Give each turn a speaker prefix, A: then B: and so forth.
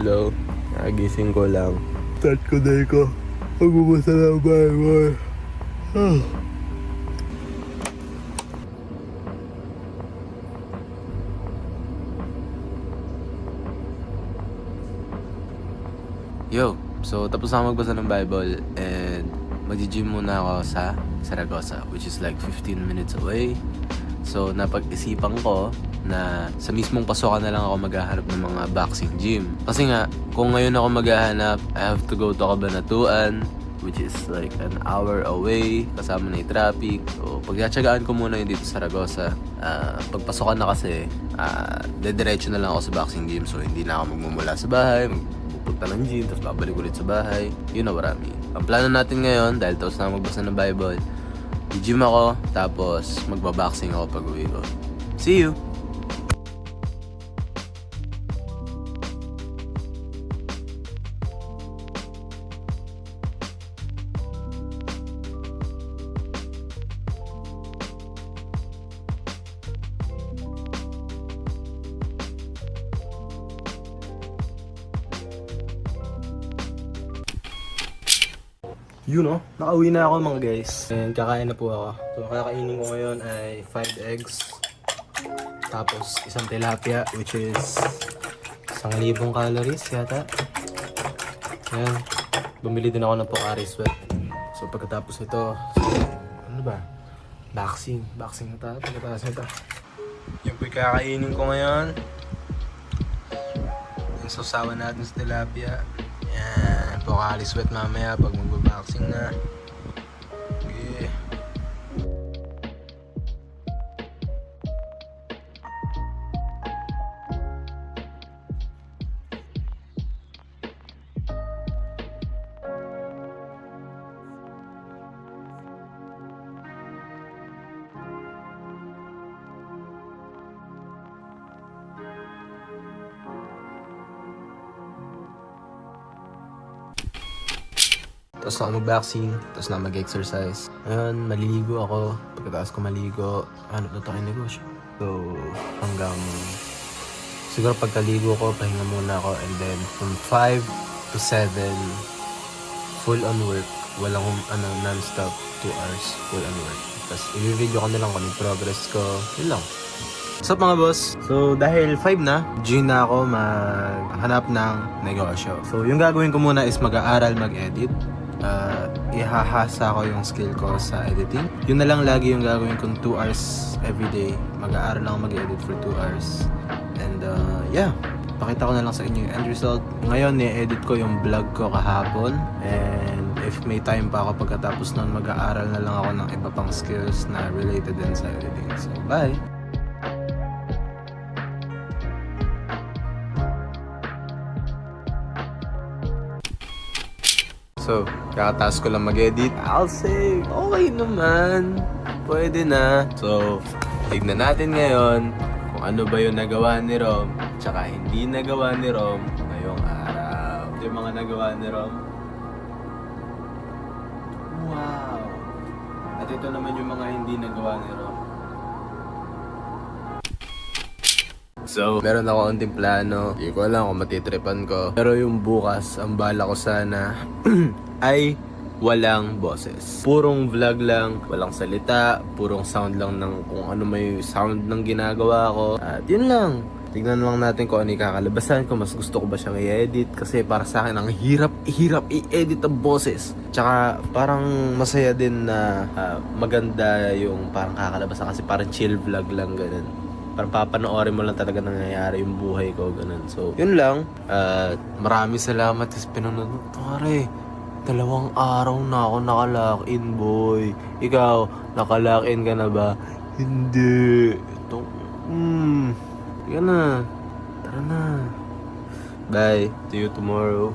A: Hello. Nagising ko lang. Start ko na ko. Magbubasa ng Bible. Yo, so tapos na magbasa ng Bible and mag-gym muna ako sa Zaragoza, which is like 15 minutes away. So napag-isipan ko na sa mismong pasokan na lang ako maghahanap ng mga boxing gym. Kasi nga, kung ngayon ako maghahanap, I have to go to Cabanatuan, which is like an hour away, kasama na yung traffic. So pagtsatsagaan ko muna yung dito sa Zaragoza. Pagpasokan na kasi, dediretso na lang ako sa boxing gym. So hindi na ako magmumula sa bahay, pupunta ng gym, tapos babalik ulit sa bahay. Yun na marami. Ang plano natin ngayon, dahil tapos na magbasa ng Bible, i-gym ako, tapos magbaboxing ako pag uwi ko. See you! Yun o, nakauwi na ako mga guys. And kakain na po ako. So kakainin ko ngayon ay 5 eggs. Tapos isang tilapia, which is 1,000 calories yata. Ayan. Bumili din ako ng Pocari Sweat. So pagkatapos ito, ano ba? Boxing na tayo. Pagkatapos ito. Yung po yung kakainin ko ngayon. Yung sausawan natin sa tilapia. Yan, Pocari Sweat mamaya pag magbaboxing na. Okay. Tapos ako mag-boxing, tapos na mag-exercise. Ngayon, maliligo ako. Pagkatapos ko maligo, hanap na tayo negosyo. So, hanggang siguro pagkaligo ko, pahinga muna ako. And then, from 5 to 7, full on work. Walang non-stop 2 hours full on work. Tapos, i-video ko na lang kung yung progress ko. Yun lang. What's up mga boss? So, dahil 5 na, June na ako maghanap ng negosyo. So, yung gagawin ko muna is mag-aaral mag-edit. Ihahasa ko yung skill ko sa editing. Yun na lang lagi yung gagawin kong 2 hours everyday. Mag-aaral lang mag-edit for 2 hours. And yeah, pakita ko na lang sa inyo yung end result. Ngayon, i-edit ko yung vlog ko kahapon. And if may time pa ako pagkatapos nun, mag-aaral na lang ako ng iba pang skills na related din sa editing. So, bye! So, kakataas ko lang mag-edit. I'll say, okay naman. Pwede na. So, tignan natin ngayon kung ano ba yung nagawa ni Rom tsaka hindi nagawa ni Rom ngayong araw. Yung mga nagawa ni Rom. Wow! At ito naman yung mga hindi nagawa ni Rom. So, meron ako unting plano. Hindi ko alam kung matitripan ko. Pero yung bukas, ang bala ko sana ay walang boses. Purong vlog lang, walang salita, purong sound lang ng kung ano may sound ng ginagawa ko. At yun lang. Tignan lang natin kung ano yung kakalabasan, kung mas gusto ko ba siyang i-edit. Kasi para sa akin, ang hirap i-edit ang boses. Tsaka parang masaya din na maganda yung parang kakalabasan kasi parang chill vlog lang ganun. Parang papanoorin mo lang talaga nangyayari yung buhay ko, ganun. So, yun lang. Maraming salamat sa pinanood. Pare, 2 araw na ako nakalock-in, boy. Ikaw, nakalock-in ka na ba? Hindi. Ito, Sige na. Tara na. Bye. See you tomorrow.